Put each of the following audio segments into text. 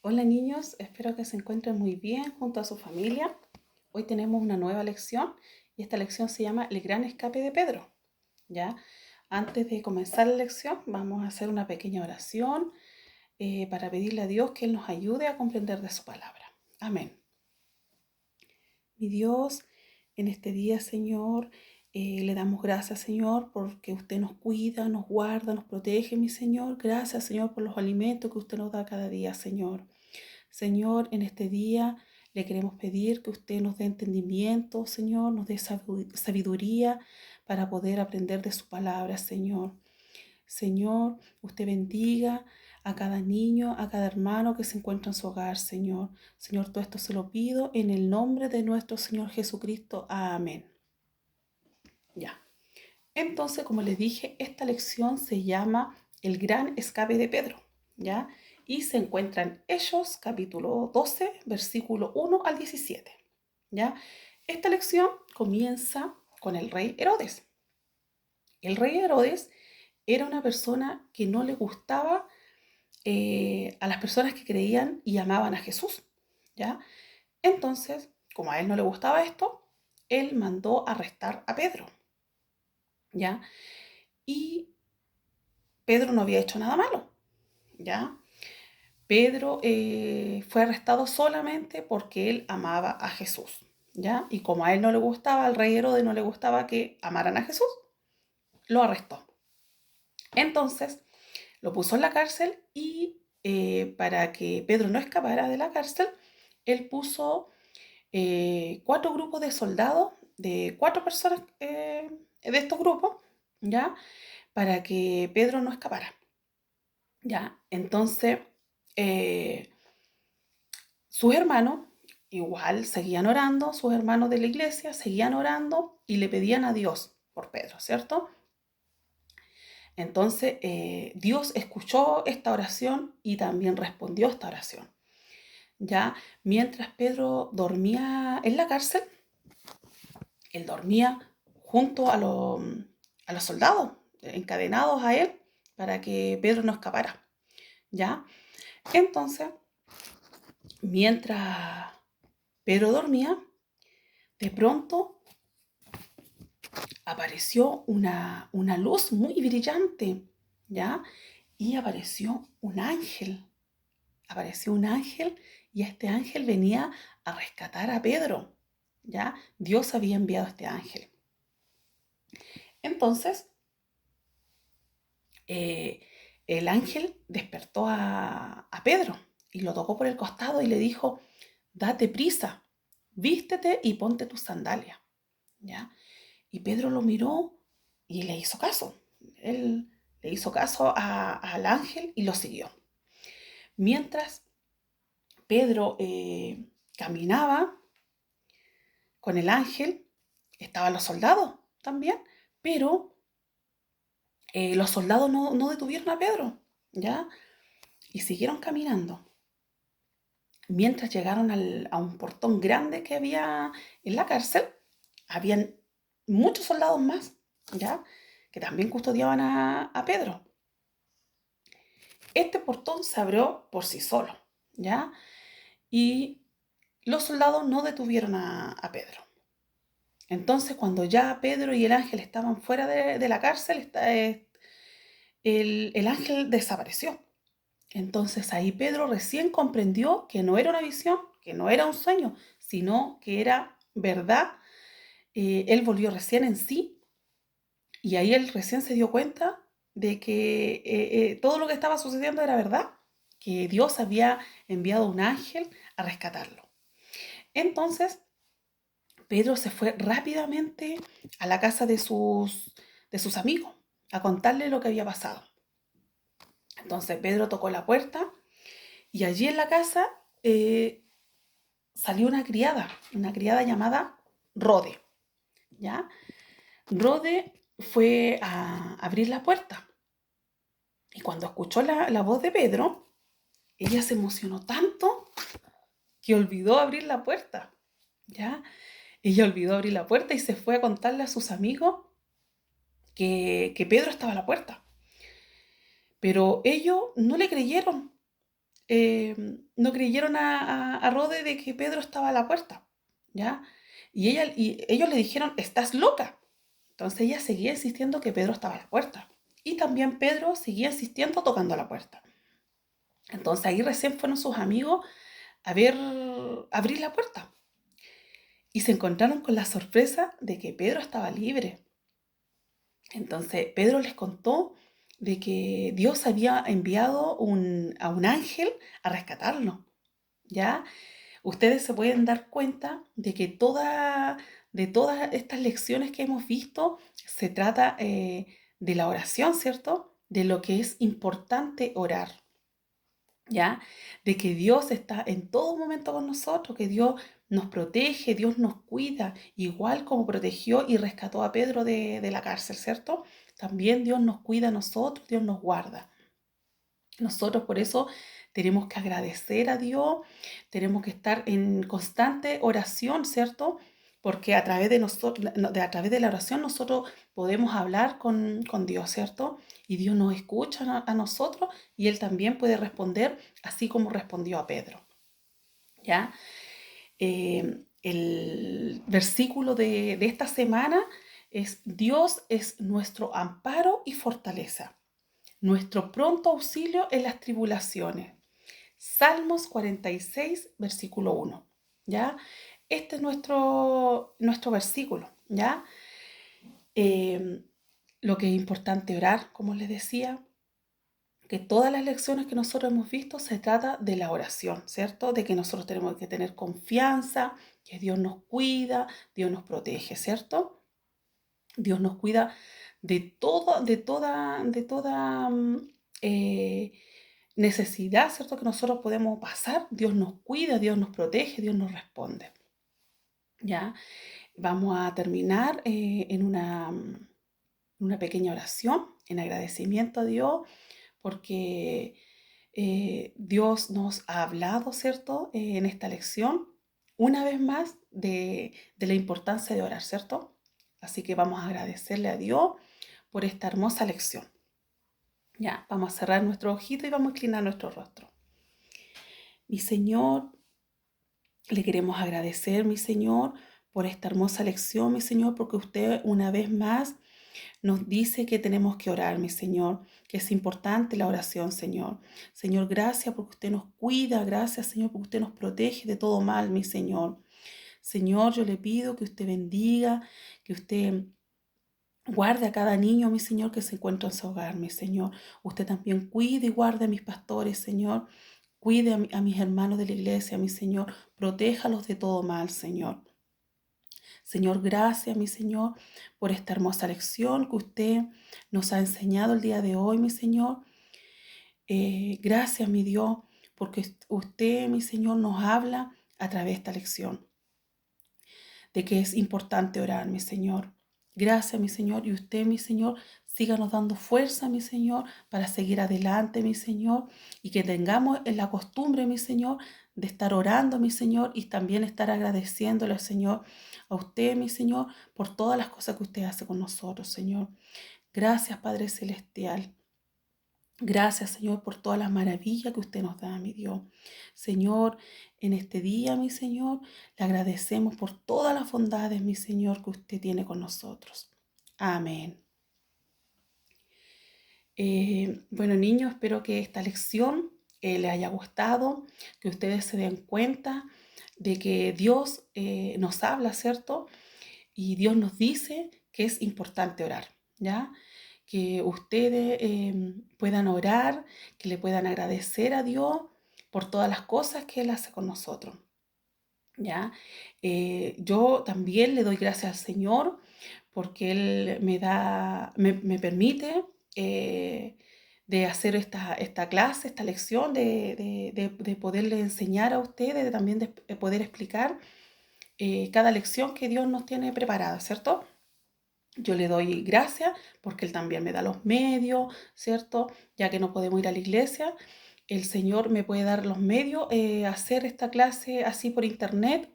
Hola niños, espero que se encuentren muy bien junto a su familia. Hoy tenemos una nueva lección y esta lección se llama El gran escape de Pedro. ¿Ya? Antes de comenzar la lección vamos a hacer una pequeña oración para pedirle a Dios que Él nos ayude a comprender de su palabra. Amén. Mi Dios, en este día, Señor, le damos gracias, Señor, porque usted nos cuida, nos guarda, nos protege, mi Señor. Gracias, Señor, por los alimentos que usted nos da cada día, Señor. Señor, en este día le queremos pedir que usted nos dé entendimiento, Señor, nos dé sabiduría para poder aprender de su palabra, Señor. Señor, usted bendiga a cada niño, a cada hermano que se encuentra en su hogar, Señor. Señor, todo esto se lo pido en el nombre de nuestro Señor Jesucristo. Amén. Ya. Entonces, como les dije, esta lección se llama El gran escape de Pedro, ¿ya? Y se encuentra en Hechos, capítulo 12, versículo 1 al 17, ¿ya? Esta lección comienza con el rey Herodes. El rey Herodes era una persona que no le gustaba a las personas que creían y amaban a Jesús, ¿ya? Entonces, como a él no le gustaba esto, él mandó arrestar a Pedro, ¿ya? Y Pedro no había hecho nada malo, ¿ya? Pedro fue arrestado solamente porque él amaba a Jesús, ¿ya? Y como a él no le gustaba, al rey Herodes no le gustaba que amaran a Jesús, lo arrestó. Entonces, lo puso en la cárcel y para que Pedro no escapara de la cárcel, él puso 4 grupos de soldados, de 4 personas de estos grupos, ¿ya? Para que Pedro no escapara, ¿ya? Entonces, eh, sus hermanos igual seguían orando, sus hermanos de la iglesia seguían orando y le pedían a Dios por Pedro, ¿cierto? Entonces Dios escuchó esta oración y también respondió a esta oración. Ya mientras Pedro dormía en la cárcel, él dormía junto a los soldados encadenados a él para que Pedro no escapara. ¿Ya? Entonces, mientras Pedro dormía, de pronto apareció una luz muy brillante, ¿ya? Y apareció un ángel y este ángel venía a rescatar a Pedro, ¿ya? Dios había enviado a este ángel. Entonces, eh, el ángel despertó a Pedro y lo tocó por el costado y le dijo, date prisa, vístete y ponte tus sandalias, ¿ya? Y Pedro lo miró y le hizo caso. Él le hizo caso al ángel y lo siguió. Mientras Pedro caminaba con el ángel, estaban los soldados también, pero los soldados no detuvieron a Pedro, ¿ya? Y siguieron caminando. Mientras llegaron a un portón grande que había en la cárcel, habían muchos soldados más, ¿ya? Que también custodiaban a Pedro. Este portón se abrió por sí solo, ¿ya? Y los soldados no detuvieron a Pedro. Entonces, cuando ya Pedro y el ángel estaban fuera de la cárcel, el ángel desapareció. Entonces ahí Pedro recién comprendió que no era una visión, que no era un sueño, sino que era verdad. Él volvió recién en sí y ahí él recién se dio cuenta de que todo lo que estaba sucediendo era verdad, que Dios había enviado un ángel a rescatarlo. Entonces Pedro se fue rápidamente a la casa de sus amigos a contarle lo que había pasado. Entonces Pedro tocó la puerta y allí en la casa salió una criada llamada Rode, ¿ya? Rode fue a abrir la puerta y cuando escuchó la voz de Pedro, ella se emocionó tanto que olvidó abrir la puerta, ¿ya? Ella olvidó abrir la puerta y se fue a contarle a sus amigos que Pedro estaba a la puerta. Pero ellos no le creyeron. no creyeron a Rode de que Pedro estaba a la puerta, ¿ya? Y ellos le dijeron, estás loca. Entonces ella seguía insistiendo que Pedro estaba a la puerta. Y también Pedro seguía insistiendo tocando a la puerta. Entonces ahí recién fueron sus amigos a ver, abrir la puerta. Y se encontraron con la sorpresa de que Pedro estaba libre. Entonces Pedro les contó de que Dios había enviado a un ángel a rescatarlo, ¿ya? Ustedes se pueden dar cuenta de que de todas estas lecciones que hemos visto se trata de la oración, ¿cierto? De lo que es importante orar, ¿ya? De que Dios está en todo momento con nosotros, que Dios nos protege, Dios nos cuida, igual como protegió y rescató a Pedro de la cárcel, ¿cierto? También Dios nos cuida a nosotros, Dios nos guarda. Nosotros por eso tenemos que agradecer a Dios, tenemos que estar en constante oración, ¿cierto? Porque a través de nosotros, a través de la oración nosotros podemos hablar con Dios, ¿cierto? Y Dios nos escucha a nosotros y Él también puede responder así como respondió a Pedro, ¿ya? El versículo de esta semana es: Dios es nuestro amparo y fortaleza, nuestro pronto auxilio en las tribulaciones. Salmos 46, versículo 1, ¿ya? Este es nuestro versículo, ¿ya? Eh, lo que es importante orar, como les decía, que todas las lecciones que nosotros hemos visto se trata de la oración, ¿cierto? De que nosotros tenemos que tener confianza, que Dios nos cuida, Dios nos protege, ¿cierto? Dios nos cuida de todo, de toda eh, necesidad, ¿cierto? Que nosotros podemos pasar. Dios nos cuida, Dios nos protege, Dios nos responde. ¿Ya? Vamos a terminar en una pequeña oración, en agradecimiento a Dios, porque Dios nos ha hablado, ¿cierto? En esta lección, una vez más, de la importancia de orar, ¿cierto? Así que vamos a agradecerle a Dios por esta hermosa lección. Ya, vamos a cerrar nuestro ojito y vamos a inclinar nuestro rostro. Mi Señor, le queremos agradecer, mi Señor, por esta hermosa lección, mi Señor, porque usted una vez más nos dice que tenemos que orar, mi Señor, que es importante la oración, Señor. Señor, gracias porque usted nos cuida, gracias, Señor, porque usted nos protege de todo mal, mi Señor. Señor, yo le pido que usted bendiga, que usted guarde a cada niño, mi Señor, que se encuentra en su hogar, mi Señor. Usted también cuide y guarde a mis pastores, Señor. Cuide a mis hermanos de la iglesia, mi Señor. Protéjalos de todo mal, Señor. Señor, gracias, mi Señor, por esta hermosa lección que usted nos ha enseñado el día de hoy, mi Señor. Gracias, mi Dios, porque usted, mi Señor, nos habla a través de esta lección, de que es importante orar, mi Señor. Gracias, mi Señor, y usted, mi Señor, síganos dando fuerza, mi Señor, para seguir adelante, mi Señor, y que tengamos en la costumbre, mi Señor, de estar orando, mi Señor, y también estar agradeciéndole, Señor, a usted, mi Señor, por todas las cosas que usted hace con nosotros, Señor. Gracias, Padre Celestial. Gracias, Señor, por todas las maravillas que usted nos da, mi Dios. Señor, en este día, mi Señor, le agradecemos por todas las bondades, mi Señor, que usted tiene con nosotros. Amén. Bueno, niños, espero que esta lección les haya gustado, que ustedes se den cuenta de que Dios nos habla, ¿cierto? Y Dios nos dice que es importante orar, ¿ya? Que ustedes puedan orar, que le puedan agradecer a Dios por todas las cosas que Él hace con nosotros, ¿ya? Yo también le doy gracias al Señor porque Él me permite de hacer esta clase, esta lección, de poderle enseñar a ustedes, también de poder explicar cada lección que Dios nos tiene preparada, ¿cierto? Yo le doy gracias porque Él también me da los medios, ¿cierto? Ya que no podemos ir a la iglesia, el Señor me puede dar los medios hacer esta clase así por internet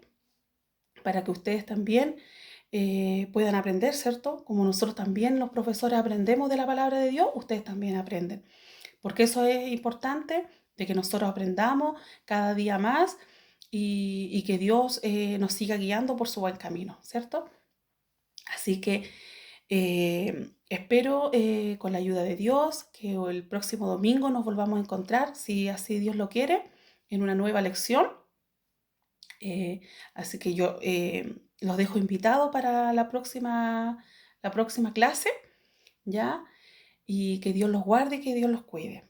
para que ustedes también puedan aprender, ¿cierto? Como nosotros también los profesores aprendemos de la palabra de Dios, ustedes también aprenden. Porque eso es importante, de que nosotros aprendamos cada día más y que Dios nos siga guiando por su buen camino, ¿cierto? Así que espero con la ayuda de Dios que el próximo domingo nos volvamos a encontrar, si así Dios lo quiere, en una nueva lección. Eh, Así que yo los dejo invitados para la próxima clase, ¿ya? Y que Dios los guarde y que Dios los cuide.